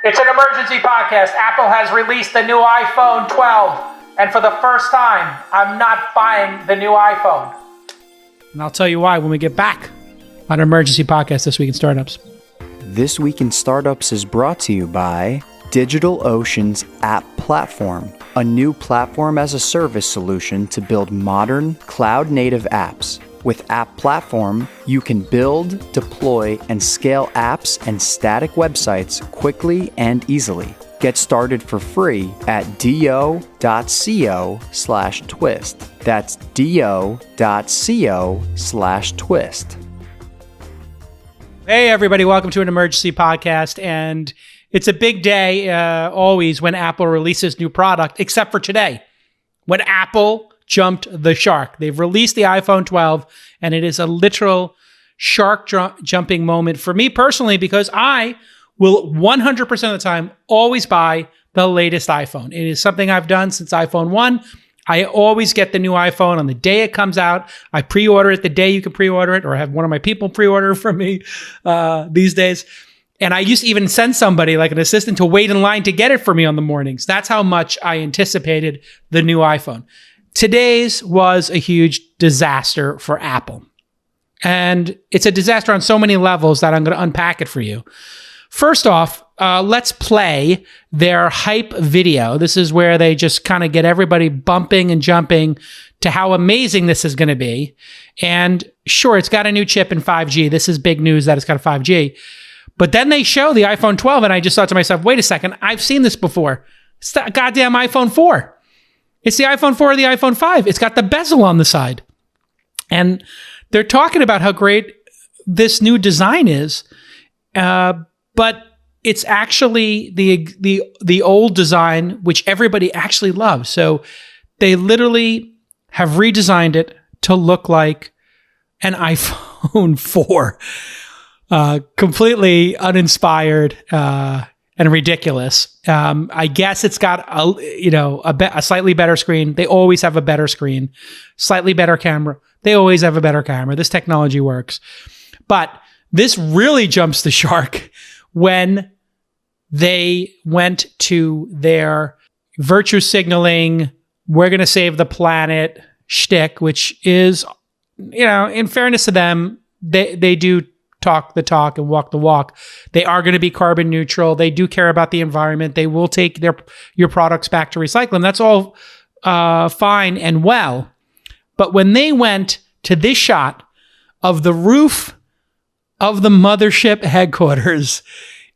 It's an emergency podcast. Apple has released the new iPhone 12. And for the first time, I'm not buying the new iPhone. And I'll tell you why when we get back on Emergency Podcast This Week in Startups. This Week in Startups is brought to you by DigitalOcean's App Platform, a new platform as a service solution to build modern cloud-native apps. With App Platform, you can build, deploy, and scale apps and static websites quickly and easily. Get started for free at do.co/twist. That's do.co/twist. Hey, everybody. Welcome to an emergency podcast. And it's a big day always when Apple releases new product, except for today, when Apple jumped the shark. They've released the iPhone 12, and it is a literal shark jumping moment for me personally, because I will 100% of the time always buy the latest iPhone. It is something I've done since iPhone 1. I always get the new iPhone on the day it comes out. I pre-order it the day you can pre-order it, or have one of my people pre-order it for me these days. And I used to even send somebody, like an assistant, to wait in line to get it for me on the mornings. That's how much I anticipated the new iPhone. Today's was a huge disaster for Apple. And it's a disaster on so many levels that I'm going to unpack it for you. First off, let's play their hype video. This is where they just kind of get everybody bumping and jumping to how amazing this is going to be. And sure, it's got a new chip in 5G. This is big news that it's got a 5G. But then they show the iPhone 12, and I just thought to myself, wait a second, I've seen this before. It's the goddamn iPhone 4. It's the iPhone 4 or the iPhone 5. It's got the bezel on the side. And they're talking about how great this new design is. But it's actually the old design, which everybody actually loves. So they literally have redesigned it to look like an iPhone 4. Completely uninspired and ridiculous. I guess it's got a slightly better screen. They always have a better screen. Slightly better camera. They always have a better camera. This technology works. But this really jumps the shark when they went to their virtue signaling, we're going to save the planet shtick, which is, in fairness to them, they do talk the talk and walk the walk. They are going to be carbon neutral. They do care about the environment. They will take your products back to recycling. That's all fine and well. But when they went to this shot of the roof of the mothership headquarters,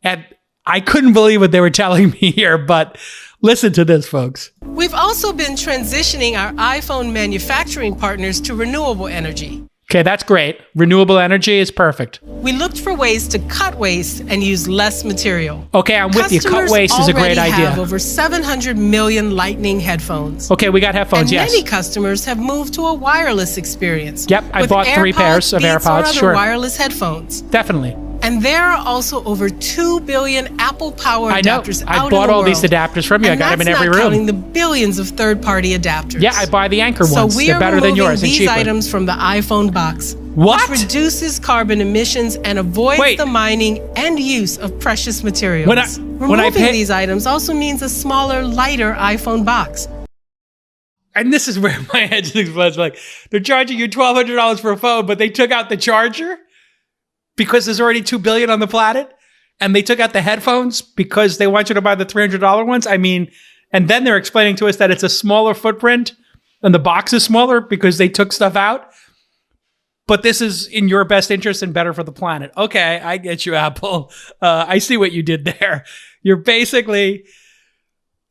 and I couldn't believe what they were telling me here, but listen to this, folks. We've also been transitioning our iPhone manufacturing partners to renewable energy. Okay, that's great. Renewable energy is perfect. We looked for ways to cut waste and use less material. Okay, I'm with you. Cut waste is a great idea. Customers have over 700 million Lightning headphones. Okay, we got headphones, and yes. Many customers have moved to a wireless experience. Yep, I bought 3 pairs of AirPods, or other sure. wireless headphones. Definitely. And there are also over 2 billion Apple Power adapters out in the world. I bought all these adapters from you. I got them in every room. And that's not counting the billions of third-party adapters. Yeah, I buy the Anker ones. So they're better than yours and cheaper. these items from the iPhone box. What? Which reduces carbon emissions and avoids the mining and use of precious materials. Removing these items also means a smaller, lighter iPhone box. And this is where my head just explodes. Like, they're charging you $1,200 for a phone, but they took out the charger because there's already 2 billion on the planet, and they took out the headphones because they want you to buy the $300 ones. I mean, and then they're explaining to us that it's a smaller footprint and the box is smaller because they took stuff out. But this is in your best interest and better for the planet. Okay, I get you, Apple. I see what you did there. You're basically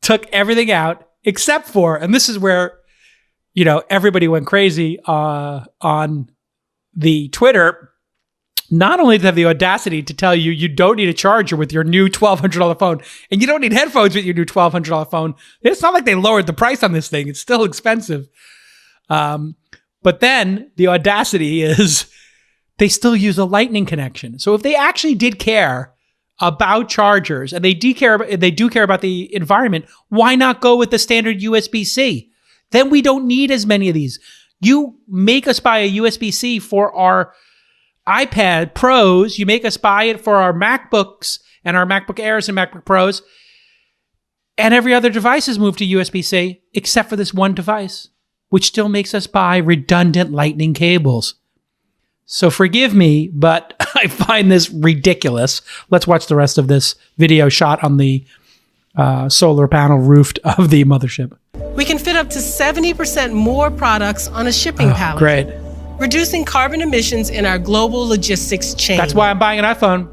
took everything out except for, and this is where, everybody went crazy on the Twitter. Not only did they have the audacity to tell you you don't need a charger with your new $1,200 phone, and you don't need headphones with your new $1,200 phone. It's not like they lowered the price on this thing. It's still expensive. But then the audacity is they still use a Lightning connection. So if they actually did care about chargers and they do care about the environment, why not go with the standard USB-C? Then we don't need as many of these. You make us buy a USB-C for our iPad Pros. You make us buy it for our MacBooks and our MacBook Airs and MacBook Pros. And every other device has moved to USB-C, except for this one device, which still makes us buy redundant Lightning cables. So forgive me, but I find this ridiculous. Let's watch the rest of this video shot on the solar panel roof of the mothership. We can fit up to 70% more products on a shipping pallet. Great. Reducing carbon emissions in our global logistics chain. That's why I'm buying an iPhone.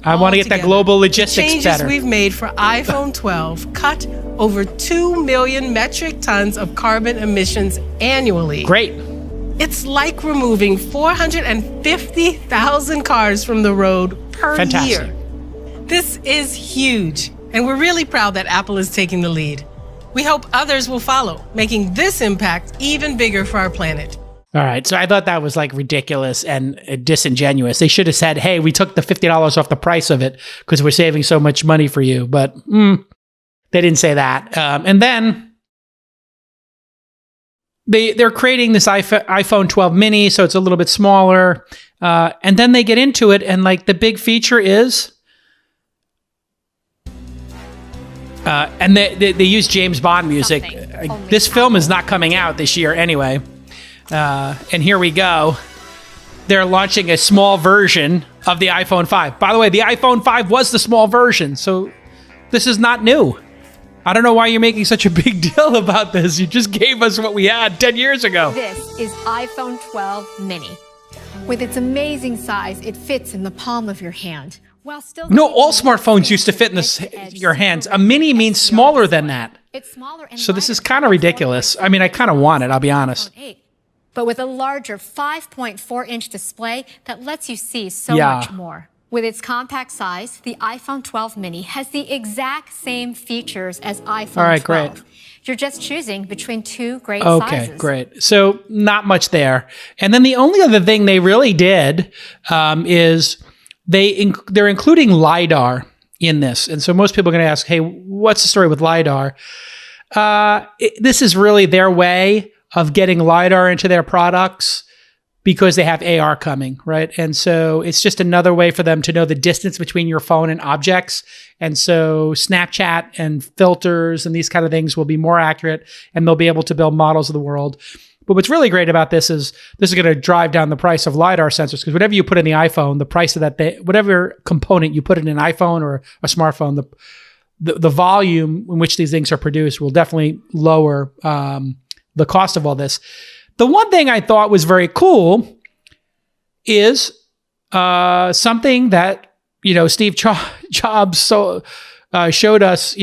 I want to get that global logistics better. Changes we've made for iPhone 12 cut over 2 million metric tons of carbon emissions annually. Great. It's like removing 450,000 cars from the road per year. This is huge, and we're really proud that Apple is taking the lead. We hope others will follow, making this impact even bigger for our planet. All right, so I thought that was like ridiculous and disingenuous. They should have said, hey, we took the $50 off the price of it because we're saving so much money for you. But they didn't say that. And then they're creating this iPhone 12 mini, so it's a little bit smaller. And then they get into it, and like the big feature is, and they use James Bond music. This film is not coming out this year anyway. And here we go. They're launching a small version of the iPhone 5. By the way, the iPhone 5 was the small version, so this is not new. I don't know why you're making such a big deal about this. You just gave us what we had 10 years ago. This is iPhone 12 mini. With its amazing size, it fits in the palm of your hand. While still all smartphones used to fit in your hands. A mini means smaller than that. It's smaller and so this is kind of ridiculous. I mean, I kind of want it, I'll be honest. But with a larger 5.4-inch display that lets you see so much more. With its compact size, the iPhone 12 mini has the exact same features as iPhone 12. Great. You're just choosing between two great sizes. Okay, great. So not much there. And then the only other thing they really did is they're including LiDAR in this. And so most people are going to ask, hey, what's the story with LiDAR? This is really their way of getting LiDAR into their products because they have AR coming, right? And so it's just another way for them to know the distance between your phone and objects. And so Snapchat and filters and these kind of things will be more accurate, and they'll be able to build models of the world. But what's really great about this is going to drive down the price of LiDAR sensors, because whatever you put in the iPhone, the price of that, whatever component you put in an iPhone or a smartphone, the volume in which these things are produced will definitely lower the cost of all this. The one thing I thought was very cool is something that, Steve Jobs showed us,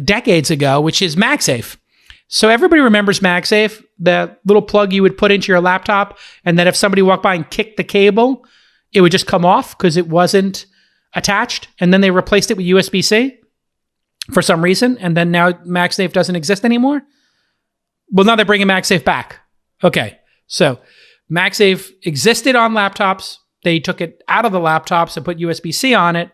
decades ago, which is MagSafe. So everybody remembers MagSafe, that little plug you would put into your laptop, and that if somebody walked by and kicked the cable, it would just come off because it wasn't attached. And then they replaced it with USB-C for some reason. And then now MagSafe doesn't exist anymore. Well, now they're bringing MagSafe back. Okay, so MagSafe existed on laptops. They took it out of the laptops and put USB-C on it.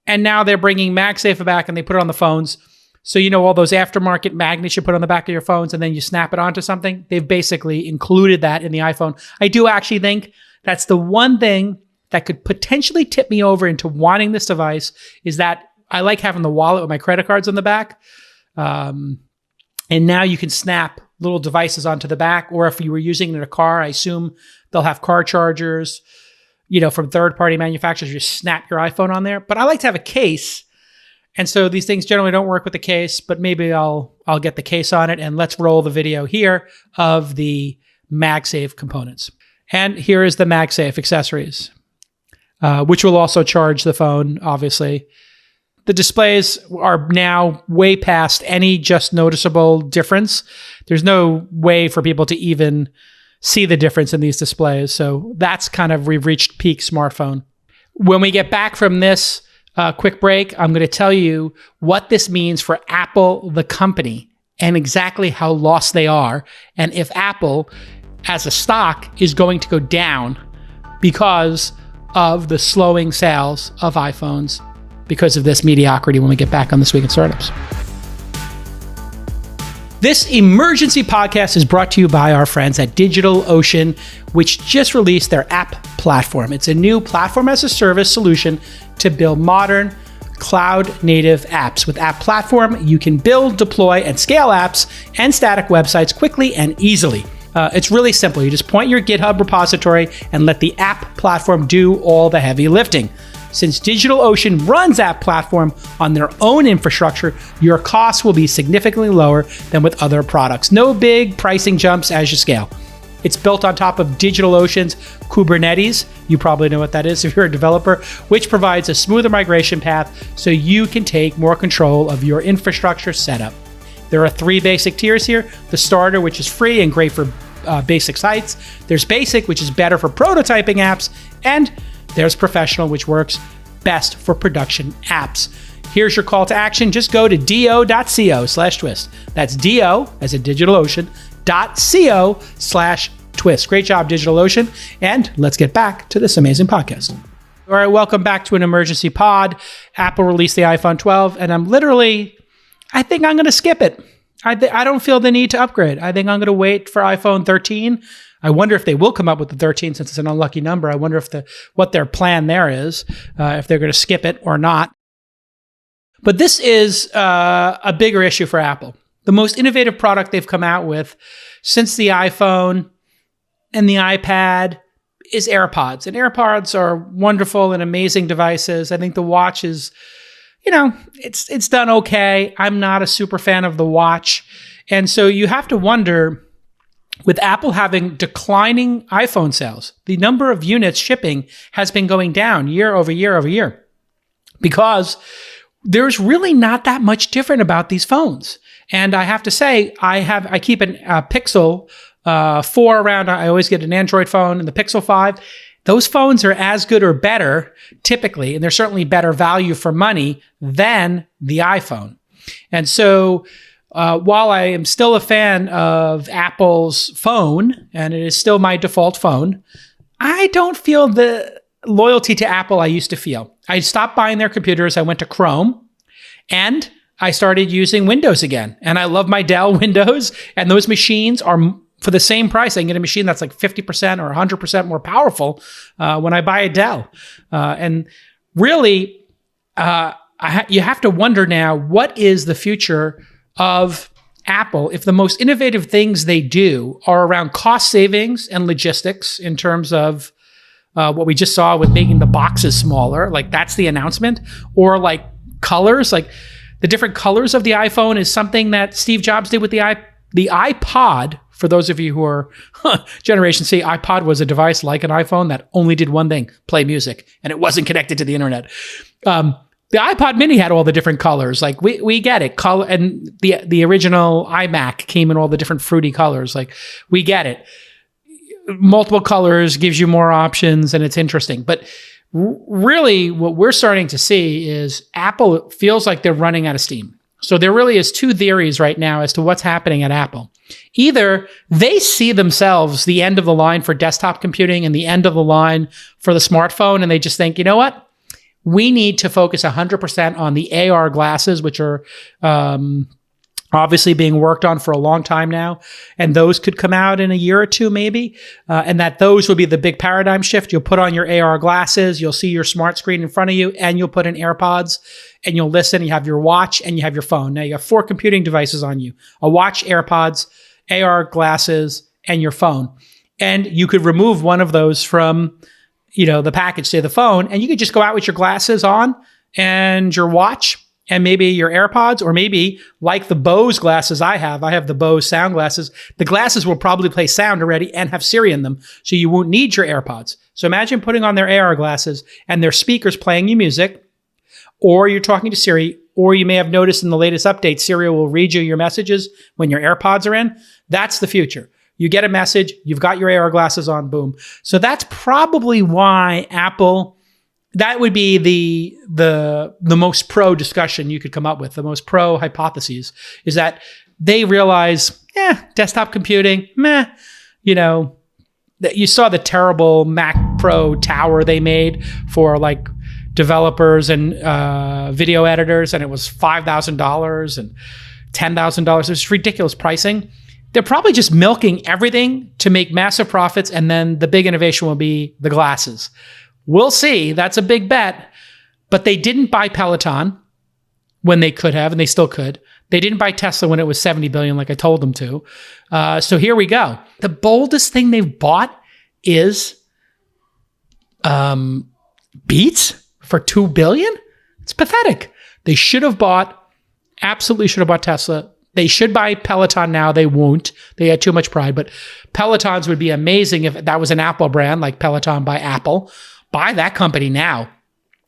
And now they're bringing MagSafe back, and they put it on the phones. So all those aftermarket magnets you put on the back of your phones and then you snap it onto something? They've basically included that in the iPhone. I do actually think that's the one thing that could potentially tip me over into wanting this device, is that I like having the wallet with my credit cards on the back. And now you can snap little devices onto the back, or if you were using it in a car, I assume they'll have car chargers, from third-party manufacturers. You snap your iPhone on there. But I like to have a case, and so these things generally don't work with the case. But maybe I'll get the case on it, and let's roll the video here of the MagSafe components. And here is the MagSafe accessories, which will also charge the phone, obviously. The displays are now way past any just noticeable difference. There's no way for people to even see the difference in these displays. So that's we've reached peak smartphone. When we get back from this quick break, I'm going to tell you what this means for Apple, the company, and exactly how lost they are. And if Apple, as a stock, is going to go down because of the slowing sales of iPhones, because of this mediocrity, when we get back on This Week in Startups. This emergency podcast is brought to you by our friends at DigitalOcean, which just released their app platform. It's a new platform as a service solution to build modern cloud-native apps. With App Platform, you can build, deploy, and scale apps and static websites quickly and easily. It's really simple. You just point your GitHub repository and let the App Platform do all the heavy lifting. Since DigitalOcean runs App Platform on their own infrastructure, your costs will be significantly lower than with other products. No big pricing jumps as you scale. It's built on top of DigitalOcean's Kubernetes. You probably know what that is if you're a developer, which provides a smoother migration path so you can take more control of your infrastructure setup. There are 3 basic tiers here. The starter, which is free and great for basic sites. There's basic, which is better for prototyping apps. And there's professional, which works best for production apps. Here's your call to action. Just go to do.co/twist. That's do, as in DigitalOcean, .co/twist. Great job, DigitalOcean. And let's get back to this amazing podcast. All right, welcome back to an emergency pod. Apple released the iPhone 12, and I think I'm going to skip it. I don't feel the need to upgrade. I think I'm going to wait for iPhone 13. I wonder if they will come up with the 13 since it's an unlucky number. I wonder if what their plan there is, if they're going to skip it or not. But this is a bigger issue for Apple. The most innovative product they've come out with since the iPhone and the iPad is AirPods. And AirPods are wonderful and amazing devices. I think the watch is, it's done okay. I'm not a super fan of the watch. And so you have to wonder, with Apple having declining iPhone sales, the number of units shipping has been going down year over year over year because there's really not that much different about these phones. And I have to say, I keep a Pixel 4 around. I always get an Android phone and the Pixel 5. Those phones are as good or better typically, and they're certainly better value for money than the iPhone. And so while I am still a fan of Apple's phone, and it is still my default phone, I don't feel the loyalty to Apple I used to feel. I stopped buying their computers. I went to Chrome, and I started using Windows again. And I love my Dell Windows, and those machines are, for the same price, I can get a machine that's like 50% or 100% more powerful when I buy a Dell. And really, you have to wonder now, what is the future of Apple if the most innovative things they do are around cost savings and logistics in terms of what we just saw with making the boxes smaller, like that's the announcement, or like colors, like the different colors of the iPhone is something that Steve Jobs did with the iPod. For those of you who are Generation C, iPod was a device like an iPhone that only did one thing, play music, and it wasn't connected to the internet. The iPod Mini had all the different colors. Like we get it. Color, and the original iMac came in all the different fruity colors. Like we get it. Multiple colors gives you more options, and it's interesting. But really, what we're starting to see is Apple feels like they're running out of steam. So there really is 2 theories right now as to what's happening at Apple. Either they see themselves the end of the line for desktop computing and the end of the line for the smartphone, and they just think, you know what? We need to focus 100% on the AR glasses, which are obviously being worked on for a long time now. And those could come out in a year or 2, maybe. And that those will be the big paradigm shift. You'll put on your AR glasses, you'll see your smart screen in front of you, and you'll put in AirPods, and you'll listen. You have your watch and you have your phone. Now you have 4 computing devices on you: a watch, AirPods, AR glasses, and your phone. And you could remove one of those from, the package, say the phone, and you could just go out with your glasses on and your watch and maybe your AirPods, or maybe like the Bose glasses I have the Bose sound glasses. The glasses will probably play sound already and have Siri in them, so you won't need your AirPods. So imagine putting on their AR glasses and their speakers playing you music, or you're talking to Siri, or you may have noticed in the latest update, Siri will read you your messages when your AirPods are in. That's the future. You get a message, you've got your AR glasses on, boom. So that's probably why Apple, that would be the most pro discussion you could come up with, the most pro hypotheses, is that they realize, desktop computing, you saw the terrible Mac Pro tower they made for like developers and video editors, and it was $5,000 and $10,000. It was ridiculous pricing. They're probably just milking everything to make massive profits, and then the big innovation will be the glasses. We'll see. That's a big bet. but they didn't buy Peloton when they could have, and they still could. They didn't buy Tesla when it was $70 billion like I told them to. So here we go. The boldest thing they've bought is Beats for $2 billion? It's pathetic. They absolutely should have bought Tesla. They should buy Peloton now. They won't. They had too much pride. But Pelotons would be amazing if that was an Apple brand, like Peloton by Apple. Buy that company now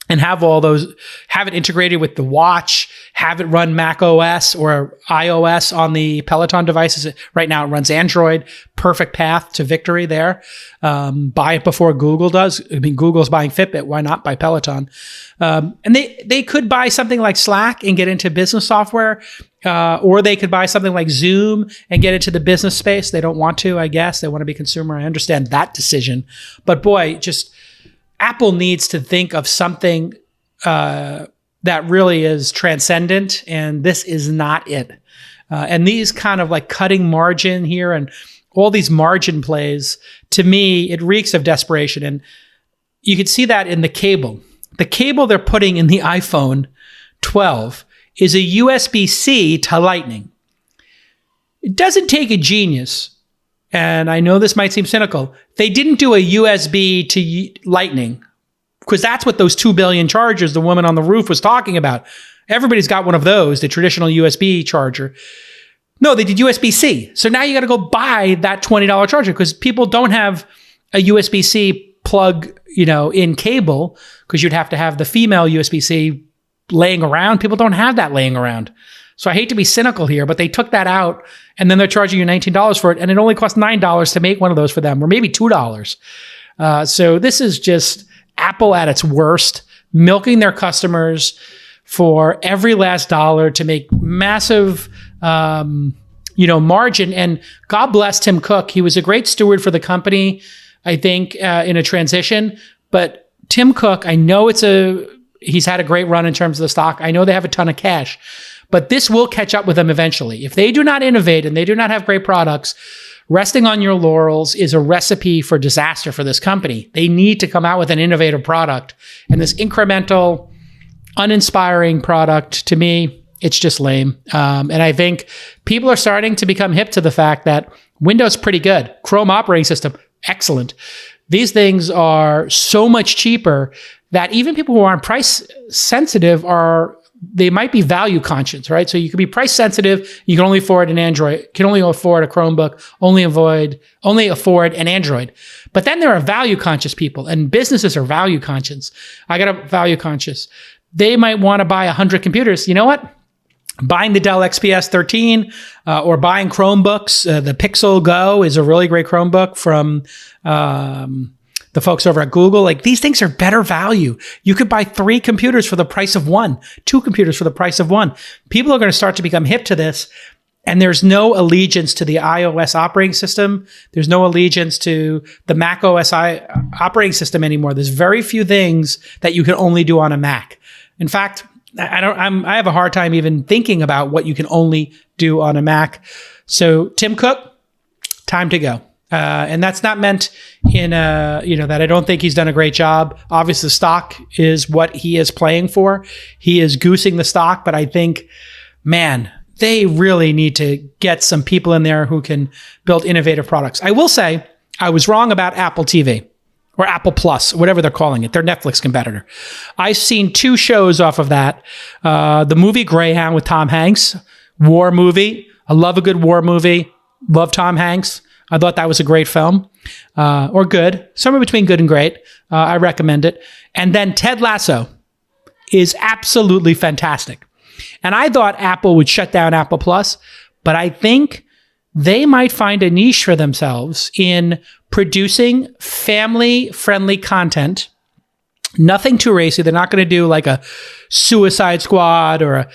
and have it integrated with the watch, have it run Mac OS or iOS on the Peloton devices. Right now it runs Android. Perfect path to victory there. Buy it before Google does. I mean, Google's buying Fitbit. Why not buy Peloton? And they could buy something like Slack and get into business software. Or they could buy something like Zoom and get into the business space. They don't want to, I guess. They want to be consumer. I understand that decision. But boy, Apple needs to think of something that really is transcendent, and this is not it. And these kind of like cutting margin here and all these margin plays, to me, it reeks of desperation. And you can see that in the cable. The cable they're putting in the iPhone 12 is a USB-C to Lightning. It doesn't take a genius. And I know this might seem cynical. They didn't do a USB to Lightning because that's what those 2 billion chargers the woman on the roof was talking about. Everybody's got one of those, the traditional USB charger. No, they did USB-C. So now you got to go buy that $20 charger because people don't have a USB-C plug, in cable because you'd have to have the female USB-C laying around. People don't have that laying around. So I hate to be cynical here, but they took that out and then they're charging you $19 for it. And it only costs $9 to make one of those for them, or maybe $2. So this is just Apple at its worst, milking their customers for every last dollar to make massive, margin. And God bless Tim Cook. He was a great steward for the company, I think, in a transition. But Tim Cook, I know he's had a great run in terms of the stock. I know they have a ton of cash. But this will catch up with them eventually. If they do not innovate and they do not have great products, resting on your laurels is a recipe for disaster for this company. They need to come out with an innovative product. And this incremental, uninspiring product, to me, it's just lame. And I think people are starting to become hip to the fact that Windows is pretty good. Chrome operating system, excellent. These things are so much cheaper that even people who aren't price sensitive they might be value conscious, right? So you can be price sensitive. You can only afford an Android, can only afford a Chromebook, only afford an Android. But then there are value conscious people, and businesses are value conscious. I got a value conscious. They might want to buy 100 computers. You know what? Buying the Dell XPS 13 or buying Chromebooks. The Pixel Go is a really great Chromebook from the folks over at Google. Like, these things are better value. You could buy 3 computers for the price of 1, 2 computers for the price of 1. People are going to start to become hip to this. And there's no allegiance to the iOS operating system. There's no allegiance to the Mac OS operating system anymore. There's very few things that you can only do on a Mac. In fact, I have a hard time even thinking about what you can only do on a Mac. So Tim Cook, time to go. And that's not meant in that I don't think he's done a great job. Obviously, the stock is what he is playing for. He is goosing the stock, but I think, man, they really need to get some people in there who can build innovative products. I will say I was wrong about Apple TV or Apple Plus, whatever they're calling it, their Netflix competitor. I've seen 2 shows off of that. The movie Greyhound with Tom Hanks, war movie. I love a good war movie. Love Tom Hanks. I thought that was a great film, or good, somewhere between good and great. I recommend it. And then Ted Lasso is absolutely fantastic. And I thought Apple would shut down Apple Plus, but I think they might find a niche for themselves in producing family-friendly content. Nothing too racy. They're not going to do like a Suicide Squad or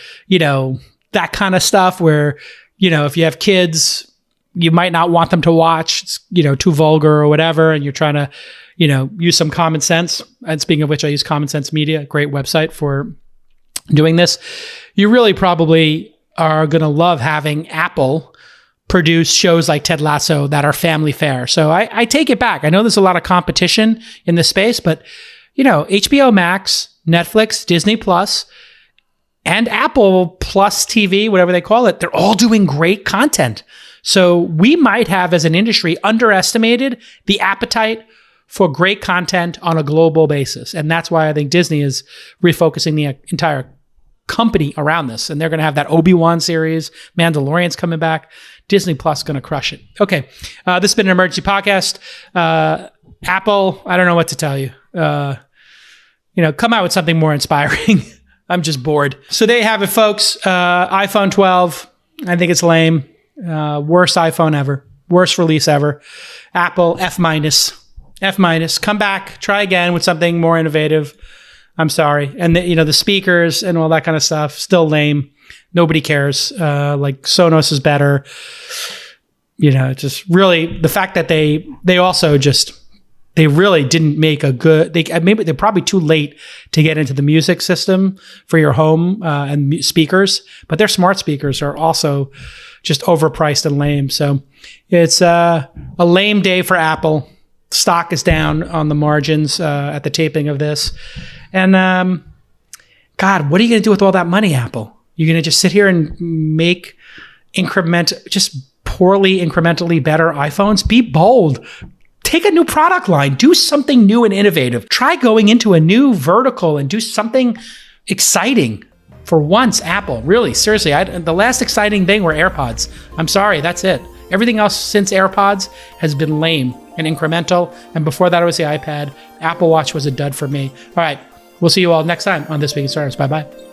that kind of stuff where, if you have kids, you might not want them to watch, it's, too vulgar or whatever, and you're trying to, use some common sense. And speaking of which, I use Common Sense Media, a great website for doing this. You really probably are going to love having Apple produce shows like Ted Lasso that are family fare. So I take it back. I know there's a lot of competition in this space, but, HBO Max, Netflix, Disney Plus, and Apple Plus TV, whatever they call it, they're all doing great content. So we might have, as an industry, underestimated the appetite for great content on a global basis. And that's why I think Disney is refocusing the entire company around this. And they're going to have that Obi-Wan series, Mandalorian's coming back. Disney Plus going to crush it. Okay, this has been an emergency podcast. Apple, I don't know what to tell you. Come out with something more inspiring. I'm just bored. So there you have it, folks. iPhone 12, I think it's lame. Worst iPhone ever. Worst release ever. Apple, F-. Come back, try again with something more innovative. I'm sorry. And the speakers and all that kind of stuff, still lame. Nobody cares. Like Sonos is better. Just really the fact that they also just, they really didn't make a good, maybe they're probably too late to get into the music system for your home and speakers, but their smart speakers are also just overpriced and lame. So it's a lame day for Apple. Stock is down on the margins at the taping of this. And God, what are you going to do with all that money, Apple? You're going to just sit here and make just poorly incrementally better iPhones? Be bold. Take a new product line. Do something new and innovative. Try going into a new vertical and do something exciting. For once, Apple. Really, seriously. The last exciting thing were AirPods. I'm sorry, that's it. Everything else since AirPods has been lame and incremental. And before that, it was the iPad. Apple Watch was a dud for me. All right. We'll see you all next time on This Week in Startups. Bye-bye.